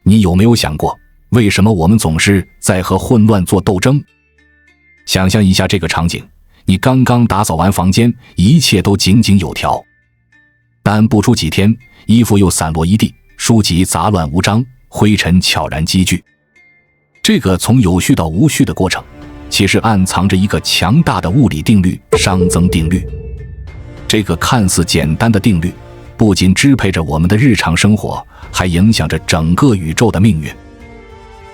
你有没有想过，为什么我们总是在和混乱做斗争？想象一下这个场景，你刚刚打扫完房间，一切都井井有条，但不出几天，衣服又散落一地，书籍杂乱无章，灰尘悄然积聚。这个从有序到无序的过程，其实暗藏着一个强大的物理定律——熵增定律。这个看似简单的定律，不仅支配着我们的日常生活，还影响着整个宇宙的命运。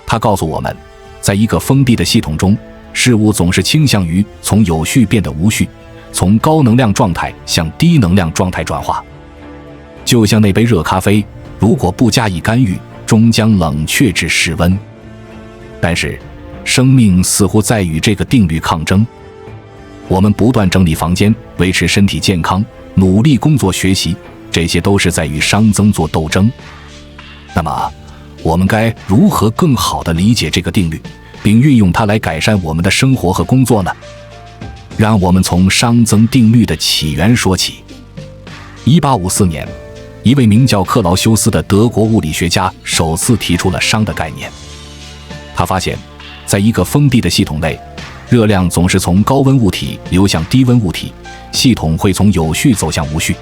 它告诉我们，在一个封闭的系统中，事物总是倾向于从有序变得无序，从高能量状态向低能量状态转化。就像那杯热咖啡，如果不加以干预，终将冷却至室温。但是，生命似乎在与这个定律抗争。我们不断整理房间，维持身体健康，努力工作学习，这些都是在与熵增做斗争。那么，我们该如何更好地理解这个定律，并运用它来改善我们的生活和工作呢？让我们从熵增定律的起源说起。1854年，一位名叫克劳修斯的德国物理学家首次提出了熵的概念。他发现，在一个封闭的系统内，热量总是从高温物体流向低温物体，系统会从有序走向无序。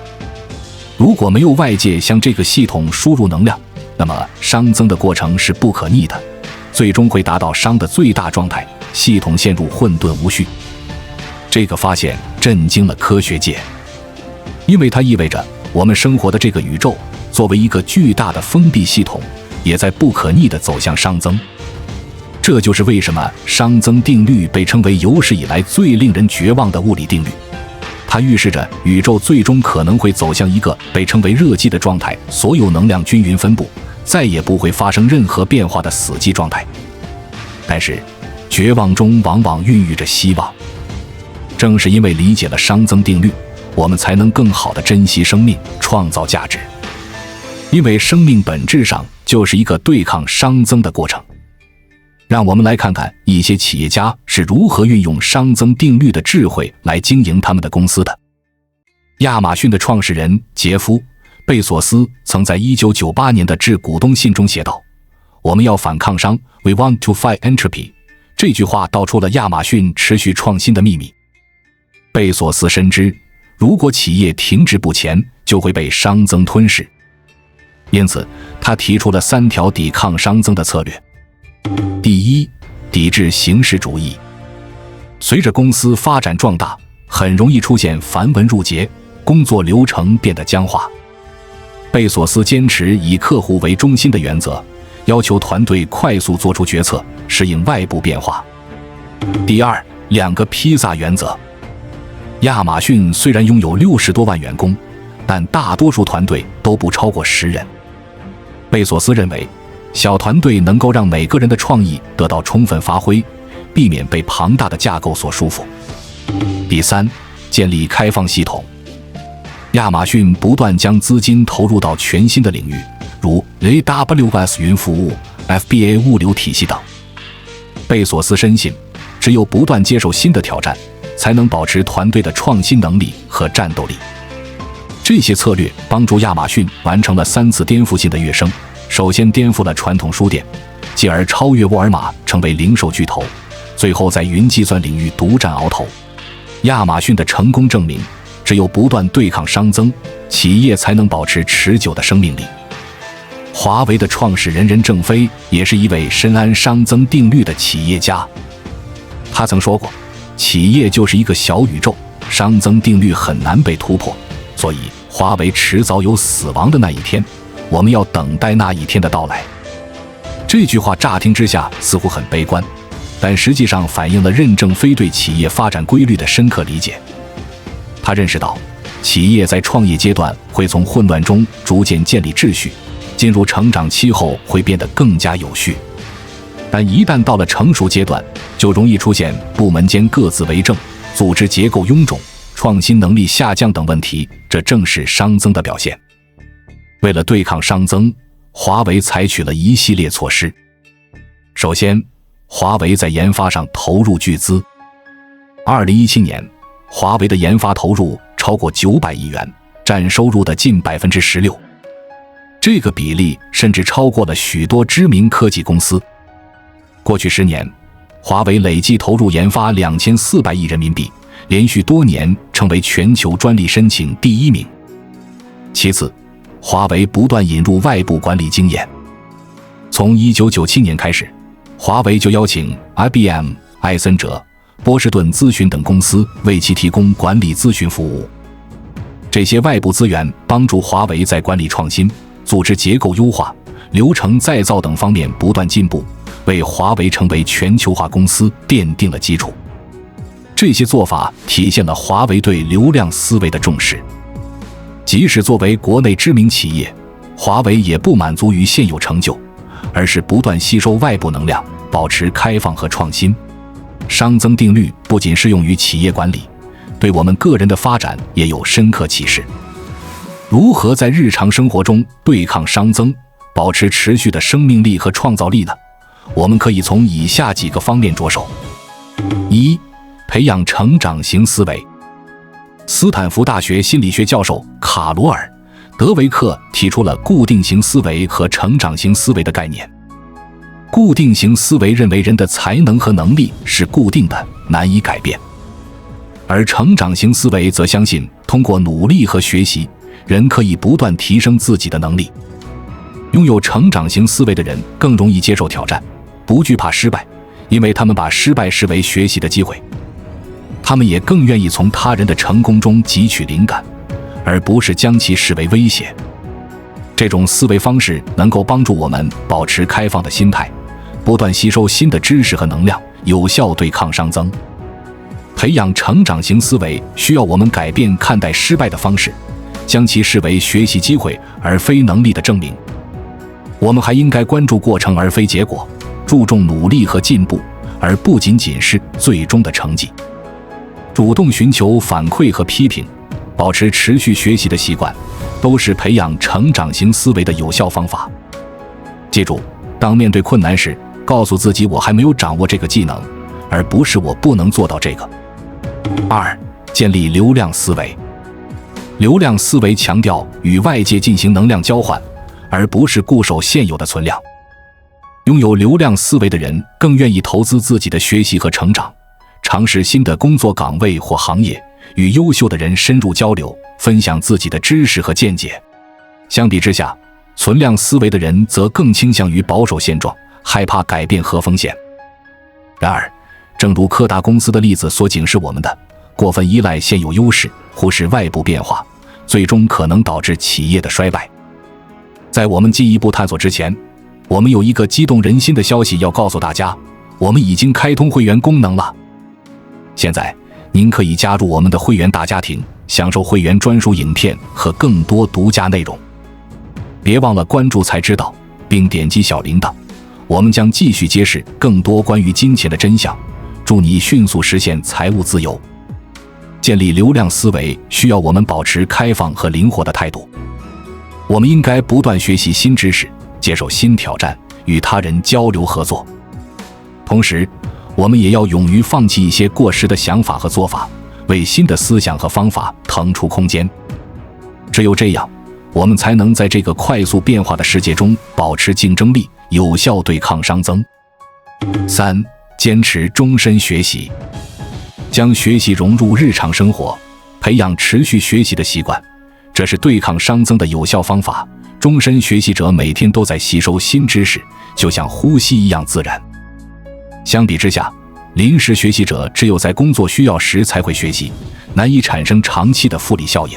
如果没有外界向这个系统输入能量，那么熵增的过程是不可逆的，最终会达到熵的最大状态，系统陷入混沌无序。这个发现震惊了科学界，因为它意味着我们生活的这个宇宙作为一个巨大的封闭系统，也在不可逆地走向熵增。这就是为什么熵增定律被称为有史以来最令人绝望的物理定律。它预示着宇宙最终可能会走向一个被称为热寂的状态，所有能量均匀分布，再也不会发生任何变化的死寂状态。但是，绝望中往往孕育着希望。正是因为理解了熵增定律，我们才能更好地珍惜生命，创造价值。因为生命本质上就是一个对抗熵增的过程。让我们来看看一些企业家是如何运用熵增定律的智慧来经营他们的公司的。亚马逊的创始人杰夫·贝索斯曾在1998年的致股东信中写道：“我们要反抗熵 ，We want to fight entropy。”这句话道出了亚马逊持续创新的秘密。贝索斯深知，如果企业停滞不前，就会被熵增吞噬。因此，他提出了3条抵抗熵增的策略。第一，抵制形式主义。随着公司发展壮大，很容易出现繁文缛节，工作流程变得僵化。贝索斯坚持以客户为中心的原则，要求团队快速做出决策，适应外部变化。第二，2个披萨原则。亚马逊虽然拥有60多万员工，但大多数团队都不超过10人。贝索斯认为，小团队能够让每个人的创意得到充分发挥，避免被庞大的架构所束缚。第三，建立开放系统。亚马逊不断将资金投入到全新的领域，如 AWS 云服务、FBA 物流体系等。贝索斯深信，只有不断接受新的挑战，才能保持团队的创新能力和战斗力。这些策略帮助亚马逊完成了3次颠覆性的跃升。首先颠覆了传统书店，继而超越沃尔玛成为零售巨头，最后在云计算领域独占鳌头。亚马逊的成功证明，只有不断对抗熵增，企业才能保持持久的生命力。华为的创始人任正非也是一位深谙熵增定律的企业家。他曾说过，企业就是一个小宇宙，熵增定律很难被突破，所以华为迟早有死亡的那一天，我们要等待那一天的到来。这句话乍听之下似乎很悲观，但实际上反映了任正非对企业发展规律的深刻理解。他认识到，企业在创业阶段会从混乱中逐渐建立秩序，进入成长期后会变得更加有序。但一旦到了成熟阶段，就容易出现部门间各自为政、组织结构臃肿、创新能力下降等问题，这正是熵增的表现。为了对抗熵增，华为采取了一系列措施。首先，华为在研发上投入巨资。2017年，华为的研发投入超过900亿元，占收入的近16%。这个比例甚至超过了许多知名科技公司。过去10年，华为累计投入研发2400亿人民币，连续多年成为全球专利申请第1名。其次，华为不断引入外部管理经验。从1997年开始，华为就邀请 IBM、艾森哲、波士顿咨询等公司为其提供管理咨询服务。这些外部资源帮助华为在管理创新、组织结构优化、流程再造等方面不断进步，为华为成为全球化公司奠定了基础。这些做法体现了华为对流量思维的重视。即使作为国内知名企业，华为也不满足于现有成就，而是不断吸收外部能量，保持开放和创新。熵增定律不仅适用于企业管理，对我们个人的发展也有深刻启示。如何在日常生活中对抗熵增，保持持续的生命力和创造力呢？我们可以从以下几个方面着手。1、培养成长型思维。斯坦福大学心理学教授卡罗尔·德维克提出了固定型思维和成长型思维的概念。固定型思维认为人的才能和能力是固定的，难以改变，而成长型思维则相信通过努力和学习，人可以不断提升自己的能力。拥有成长型思维的人更容易接受挑战，不惧怕失败，因为他们把失败视为学习的机会。他们也更愿意从他人的成功中汲取灵感，而不是将其视为威胁。这种思维方式能够帮助我们保持开放的心态，不断吸收新的知识和能量，有效对抗熵增。培养成长型思维需要我们改变看待失败的方式，将其视为学习机会而非能力的证明。我们还应该关注过程而非结果，注重努力和进步，而不仅仅是最终的成绩。主动寻求反馈和批评，保持持续学习的习惯，都是培养成长型思维的有效方法。记住，当面对困难时，告诉自己我还没有掌握这个技能，而不是我不能做到这个。2、建立流量思维。流量思维强调与外界进行能量交换，而不是固守现有的存量。拥有流量思维的人更愿意投资自己的学习和成长，尝试新的工作岗位或行业，与优秀的人深入交流，分享自己的知识和见解。相比之下，存量思维的人则更倾向于保守现状，害怕改变和风险。然而，正如柯达公司的例子所警示我们的，过分依赖现有优势，忽视外部变化，最终可能导致企业的衰败。在我们进一步探索之前，我们有一个激动人心的消息要告诉大家，我们已经开通会员功能了。现在您可以加入我们的会员大家庭，享受会员专属影片和更多独家内容。别忘了关注才知道，并点击小铃铛，我们将继续揭示更多关于金钱的真相，助你迅速实现财务自由。建立流量思维需要我们保持开放和灵活的态度。我们应该不断学习新知识，接受新挑战，与他人交流合作。同时，我们也要勇于放弃一些过时的想法和做法，为新的思想和方法腾出空间。只有这样，我们才能在这个快速变化的世界中保持竞争力，有效对抗熵增。3、坚持终身学习。将学习融入日常生活，培养持续学习的习惯，这是对抗熵增的有效方法。终身学习者每天都在吸收新知识，就像呼吸一样自然。相比之下，临时学习者只有在工作需要时才会学习，难以产生长期的复利效应。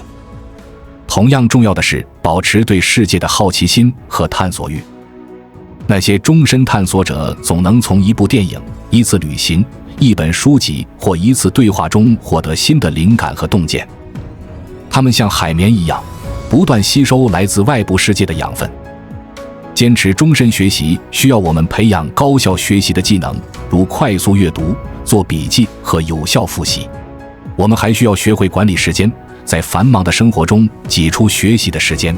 同样重要的是保持对世界的好奇心和探索欲。那些终身探索者总能从一部电影、一次旅行、一本书籍或一次对话中获得新的灵感和洞见。他们像海绵一样，不断吸收来自外部世界的养分。坚持终身学习需要我们培养高效学习的技能，如快速阅读、做笔记和有效复习。我们还需要学会管理时间，在繁忙的生活中挤出学习的时间。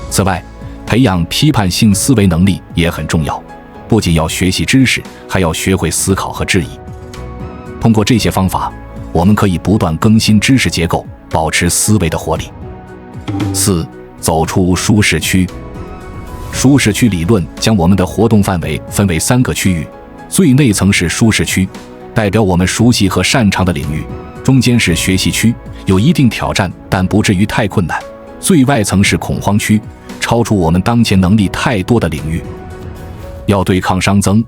此外，培养批判性思维能力也很重要，不仅要学习知识，还要学会思考和质疑。通过这些方法，我们可以不断更新知识结构，保持思维的活力。4、走出舒适区。舒适区理论将我们的活动范围分为3个区域，最内层是舒适区，代表我们熟悉和擅长的领域；中间是学习区，有一定挑战但不至于太困难；最外层是恐慌区，超出我们当前能力太多的领域。要对抗熵增，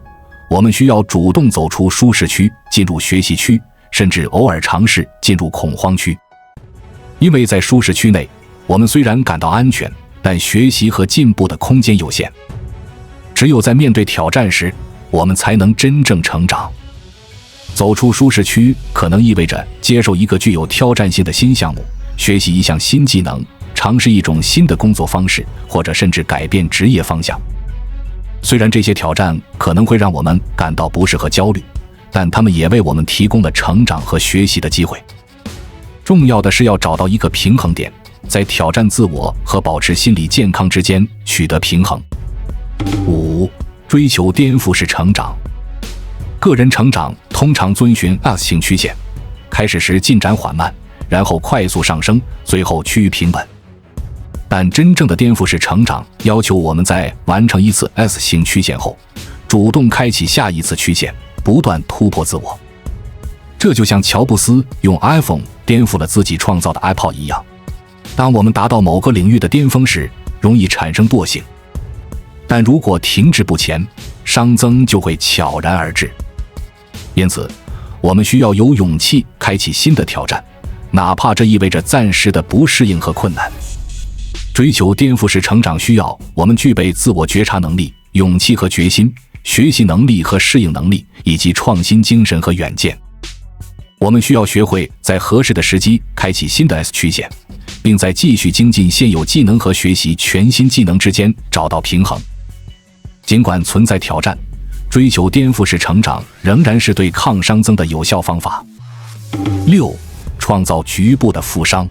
我们需要主动走出舒适区，进入学习区，甚至偶尔尝试进入恐慌区。因为在舒适区内，我们虽然感到安全，但学习和进步的空间有限。只有在面对挑战时，我们才能真正成长。走出舒适区可能意味着接受一个具有挑战性的新项目，学习一项新技能，尝试一种新的工作方式，或者甚至改变职业方向。虽然这些挑战可能会让我们感到不适和焦虑，但它们也为我们提供了成长和学习的机会。重要的是要找到一个平衡点，在挑战自我和保持心理健康之间取得平衡。5. 追求颠覆式成长。个人成长通常遵循 S 型曲线，开始时进展缓慢，然后快速上升，最后趋于平稳。但真正的颠覆式成长要求我们在完成一次 S 型曲线后，主动开启下一次曲线，不断突破自我。这就像乔布斯用 iPhone 颠覆了自己创造的 iPod 一样。当我们达到某个领域的巅峰时，容易产生惰性，但如果停滞不前，熵增就会悄然而至。因此，我们需要有勇气开启新的挑战，哪怕这意味着暂时的不适应和困难。追求颠覆式成长需要我们具备自我觉察能力、勇气和决心、学习能力和适应能力，以及创新精神和远见。我们需要学会在合适的时机开启新的 S 曲线，并在继续精进现有技能和学习全新技能之间找到平衡。尽管存在挑战，追求颠覆式成长仍然是对抗熵增的有效方法。6. 创造局部的负熵。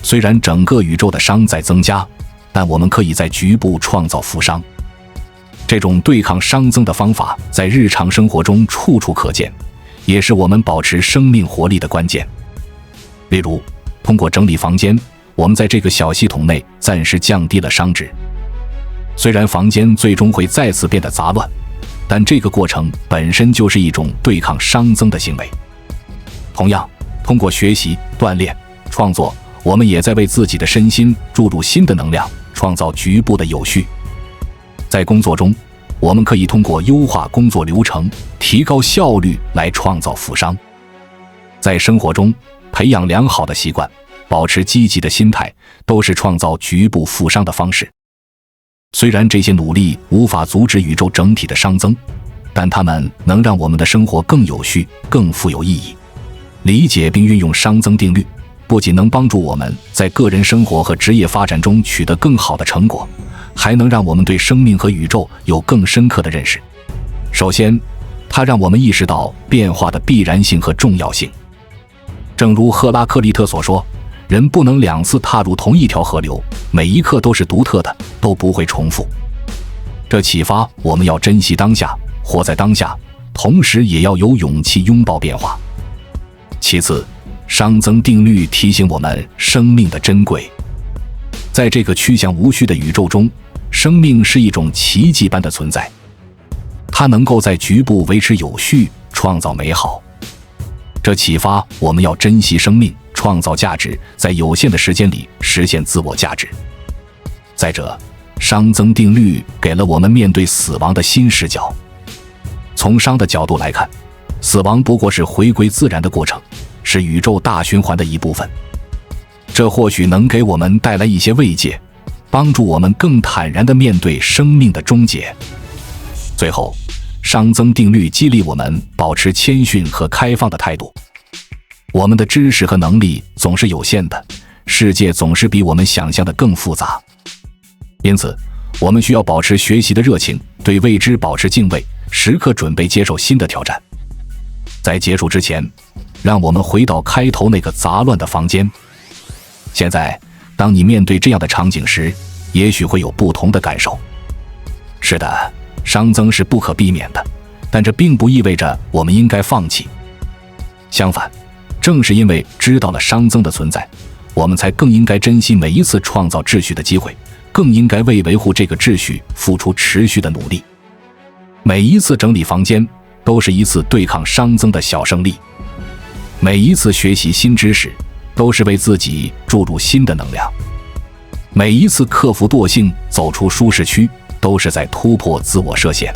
虽然整个宇宙的熵在增加，但我们可以在局部创造负熵。这种对抗熵增的方法在日常生活中处处可见，也是我们保持生命活力的关键。例如，通过整理房间，我们在这个小系统内暂时降低了熵值。虽然房间最终会再次变得杂乱，但这个过程本身就是一种对抗熵增的行为。同样，通过学习、锻炼、创作，我们也在为自己的身心注入新的能量，创造局部的有序。在工作中，我们可以通过优化工作流程、提高效率来创造负熵。在生活中，培养良好的习惯，保持积极的心态，都是创造局部负熵的方式。虽然这些努力无法阻止宇宙整体的熵增，但它们能让我们的生活更有序、更富有意义。理解并运用熵增定律，不仅能帮助我们在个人生活和职业发展中取得更好的成果，还能让我们对生命和宇宙有更深刻的认识。首先，它让我们意识到变化的必然性和重要性。正如赫拉克利特所说，人不能2次踏入同一条河流，每一刻都是独特的，都不会重复。这启发我们要珍惜当下，活在当下，同时也要有勇气拥抱变化。其次，熵增定律提醒我们生命的珍贵。在这个趋向无序的宇宙中，生命是一种奇迹般的存在，它能够在局部维持有序，创造美好。这启发我们要珍惜生命，创造价值，在有限的时间里实现自我价值。再者，熵增定律给了我们面对死亡的新视角。从熵的角度来看，死亡不过是回归自然的过程，是宇宙大循环的一部分。这或许能给我们带来一些慰藉，帮助我们更坦然地面对生命的终结。最后，熵增定律激励我们保持谦逊和开放的态度。我们的知识和能力总是有限的，世界总是比我们想象的更复杂。因此，我们需要保持学习的热情，对未知保持敬畏，时刻准备接受新的挑战。在结束之前，让我们回到开头那个杂乱的房间。现在，当你面对这样的场景时，也许会有不同的感受。是的，熵增是不可避免的，但这并不意味着我们应该放弃。相反，正是因为知道了熵增的存在，我们才更应该珍惜每一次创造秩序的机会，更应该为维护这个秩序付出持续的努力。每一次整理房间都是一次对抗熵增的小胜利，每一次学习新知识都是为自己注入新的能量，每一次克服惰性走出舒适区都是在突破自我设限。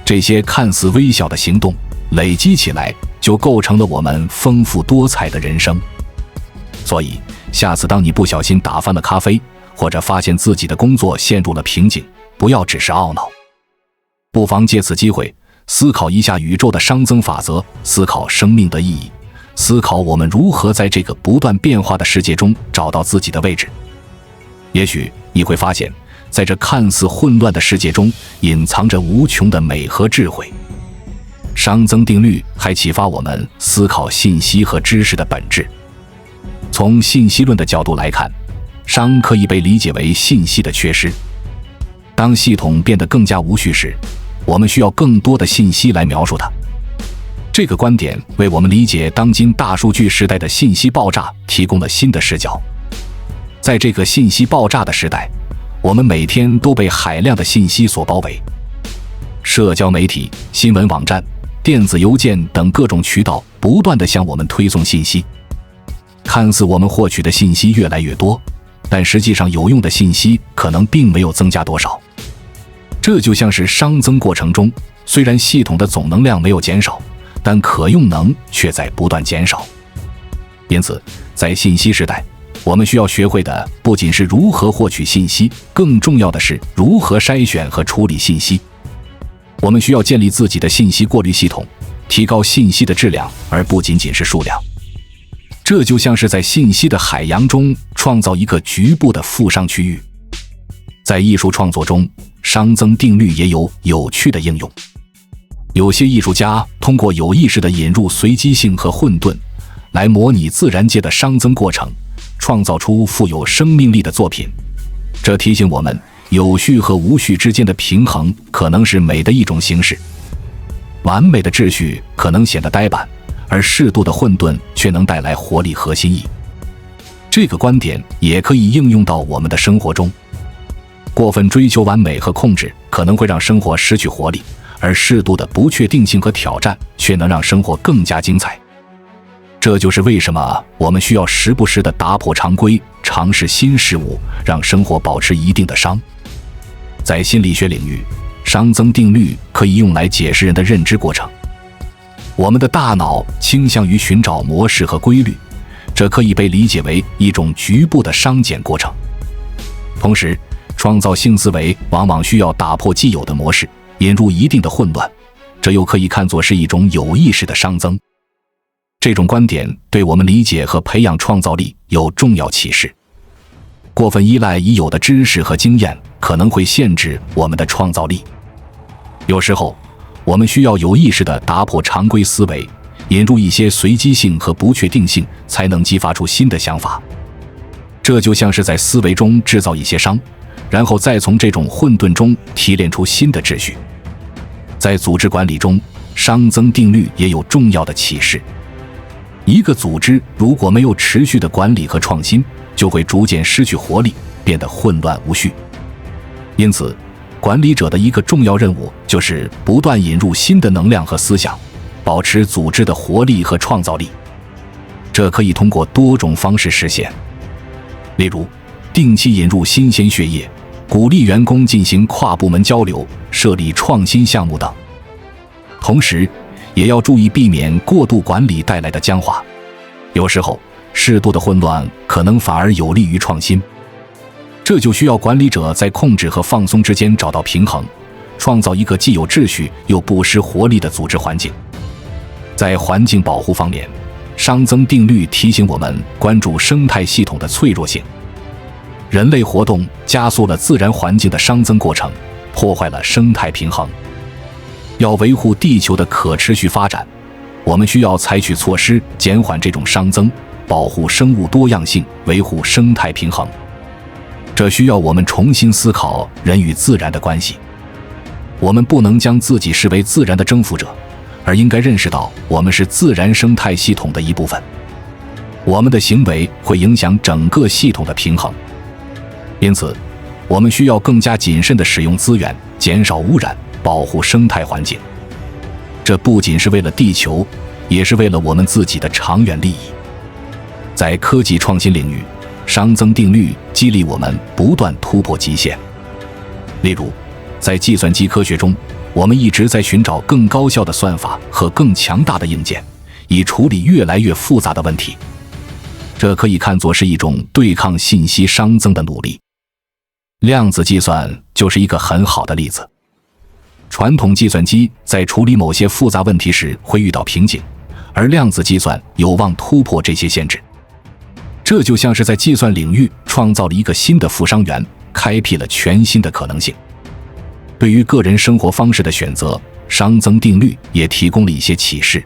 这些看似微小的行动累积起来，就构成了我们丰富多彩的人生。所以下次当你不小心打翻了咖啡，或者发现自己的工作陷入了瓶颈，不要只是懊恼，不妨借此机会思考一下宇宙的熵增法则，思考生命的意义，思考我们如何在这个不断变化的世界中找到自己的位置。也许你会发现，在这看似混乱的世界中，隐藏着无穷的美和智慧。熵增定律还启发我们思考信息和知识的本质。从信息论的角度来看，熵可以被理解为信息的缺失。当系统变得更加无序时，我们需要更多的信息来描述它。这个观点为我们理解当今大数据时代的信息爆炸提供了新的视角。在这个信息爆炸的时代，我们每天都被海量的信息所包围。社交媒体、新闻网站、电子邮件等各种渠道不断地向我们推送信息。看似我们获取的信息越来越多，但实际上有用的信息可能并没有增加多少。这就像是熵增过程中，虽然系统的总能量没有减少，但可用能却在不断减少。因此，在信息时代，我们需要学会的不仅是如何获取信息，更重要的是如何筛选和处理信息。我们需要建立自己的信息过滤系统，提高信息的质量，而不仅仅是数量。这就像是在信息的海洋中创造一个局部的负熵区域。在艺术创作中，熵增定律也有有趣的应用。有些艺术家通过有意识地引入随机性和混沌，来模拟自然界的熵增过程，创造出富有生命力的作品。这提醒我们，有序和无序之间的平衡可能是美的一种形式。完美的秩序可能显得呆板，而适度的混沌却能带来活力和新意。这个观点也可以应用到我们的生活中。过分追求完美和控制可能会让生活失去活力，而适度的不确定性和挑战却能让生活更加精彩。这就是为什么我们需要时不时地打破常规，尝试新事物，让生活保持一定的熵。在心理学领域，熵增定律可以用来解释人的认知过程。我们的大脑倾向于寻找模式和规律，这可以被理解为一种局部的熵减过程。同时，创造性思维往往需要打破既有的模式，引入一定的混乱，这又可以看作是一种有意识的熵增。这种观点对我们理解和培养创造力有重要启示。过分依赖已有的知识和经验可能会限制我们的创造力。有时候，我们需要有意识地打破常规思维，引入一些随机性和不确定性，才能激发出新的想法。这就像是在思维中制造一些熵，然后再从这种混沌中提炼出新的秩序。在组织管理中，熵增定律也有重要的启示。一个组织如果没有持续的管理和创新，就会逐渐失去活力，变得混乱无序。因此，管理者的一个重要任务就是不断引入新的能量和思想，保持组织的活力和创造力。这可以通过多种方式实现，例如定期引入新鲜血液，鼓励员工进行跨部门交流，设立创新项目等。同时，也要注意避免过度管理带来的僵化。有时候，适度的混乱可能反而有利于创新。这就需要管理者在控制和放松之间找到平衡，创造一个既有秩序又不失活力的组织环境。在环境保护方面，熵增定律提醒我们关注生态系统的脆弱性。人类活动加速了自然环境的熵增过程，破坏了生态平衡。要维护地球的可持续发展，我们需要采取措施减缓这种熵增，保护生物多样性，维护生态平衡。这需要我们重新思考人与自然的关系。我们不能将自己视为自然的征服者，而应该认识到我们是自然生态系统的一部分。我们的行为会影响整个系统的平衡。因此，我们需要更加谨慎地使用资源，减少污染，保护生态环境。这不仅是为了地球，也是为了我们自己的长远利益。在科技创新领域，熵增定律激励我们不断突破极限。例如，在计算机科学中，我们一直在寻找更高效的算法和更强大的硬件，以处理越来越复杂的问题。这可以看作是一种对抗信息熵增的努力。量子计算就是一个很好的例子。传统计算机在处理某些复杂问题时会遇到瓶颈，而量子计算有望突破这些限制。这就像是在计算领域创造了一个新的富商元，开辟了全新的可能性。对于个人生活方式的选择，熵增定律也提供了一些启示。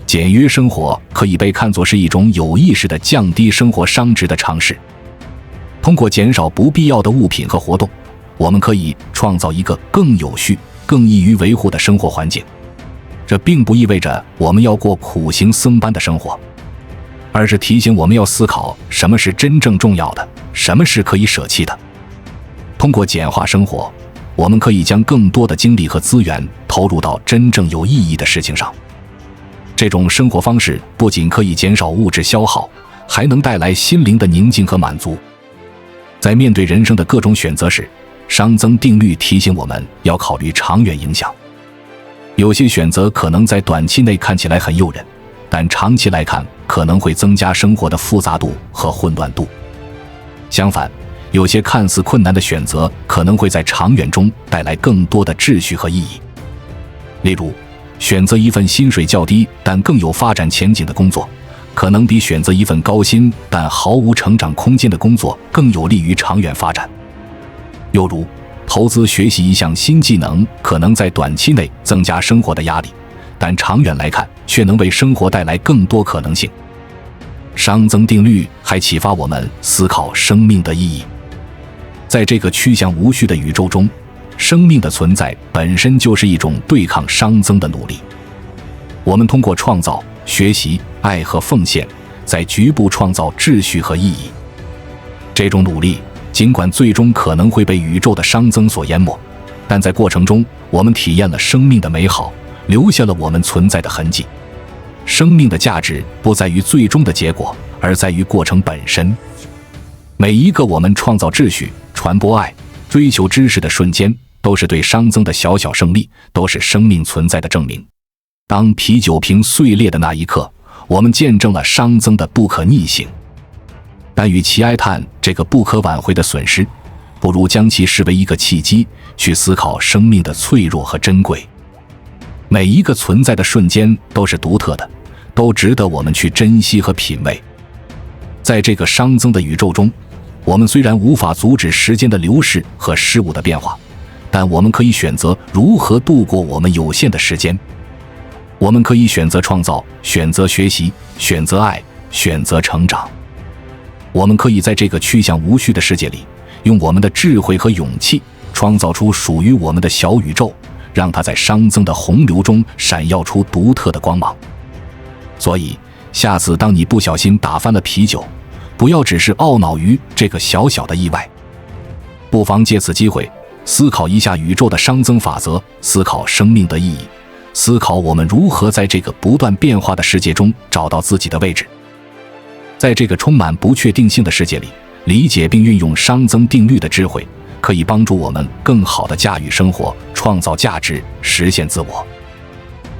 简约生活可以被看作是一种有意识的降低生活熵值的尝试。通过减少不必要的物品和活动，我们可以创造一个更有序、更易于维护的生活环境。这并不意味着我们要过苦行僧般的生活，而是提醒我们要思考什么是真正重要的，什么是可以舍弃的。通过简化生活，我们可以将更多的精力和资源投入到真正有意义的事情上。这种生活方式不仅可以减少物质消耗，还能带来心灵的宁静和满足。在面对人生的各种选择时，熵增定律提醒我们要考虑长远影响。有些选择可能在短期内看起来很诱人，但长期来看可能会增加生活的复杂度和混乱度。相反，有些看似困难的选择可能会在长远中带来更多的秩序和意义。例如，选择一份薪水较低但更有发展前景的工作，可能比选择一份高薪但毫无成长空间的工作更有利于长远发展。又如，投资学习一项新技能可能在短期内增加生活的压力，但长远来看却能为生活带来更多可能性。熵增定律还启发我们思考生命的意义。在这个趋向无序的宇宙中，生命的存在本身就是一种对抗熵增的努力。我们通过创造、学习、爱和奉献，在局部创造秩序和意义。这种努力尽管最终可能会被宇宙的熵增所淹没，但在过程中我们体验了生命的美好，留下了我们存在的痕迹。生命的价值不在于最终的结果，而在于过程本身。每一个我们创造秩序、传播爱、追求知识的瞬间，都是对熵增的小小胜利，都是生命存在的证明。当啤酒瓶碎裂的那一刻，我们见证了熵增的不可逆性。但与其哀叹这个不可挽回的损失，不如将其视为一个契机，去思考生命的脆弱和珍贵。每一个存在的瞬间都是独特的，都值得我们去珍惜和品味。在这个熵增的宇宙中，我们虽然无法阻止时间的流逝和事物的变化，但我们可以选择如何度过我们有限的时间。我们可以选择创造，选择学习，选择爱，选择成长。我们可以在这个趋向无序的世界里，用我们的智慧和勇气，创造出属于我们的小宇宙，让它在熵增的洪流中闪耀出独特的光芒。所以，下次当你不小心打翻了啤酒，不要只是懊恼于这个小小的意外，不妨借此机会思考一下宇宙的熵增法则，思考生命的意义，思考我们如何在这个不断变化的世界中找到自己的位置。在这个充满不确定性的世界里，理解并运用熵增定律的智慧，可以帮助我们更好地驾驭生活，创造价值，实现自我。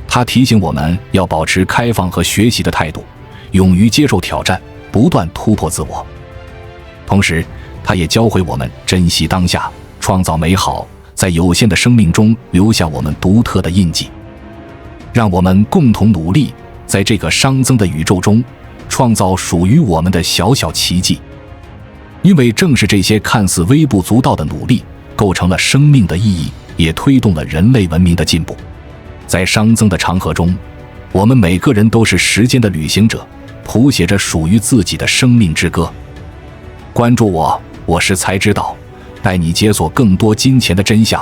它提醒我们要保持开放和学习的态度，勇于接受挑战，不断突破自我。同时，它也教会我们珍惜当下，创造美好，在有限的生命中留下我们独特的印记。让我们共同努力，在这个熵增的宇宙中创造属于我们的小小奇迹。因为正是这些看似微不足道的努力，构成了生命的意义，也推动了人类文明的进步。在熵增的长河中，我们每个人都是时间的旅行者，谱写着属于自己的生命之歌。关注我，我是才知道，带你解锁更多金钱的真相。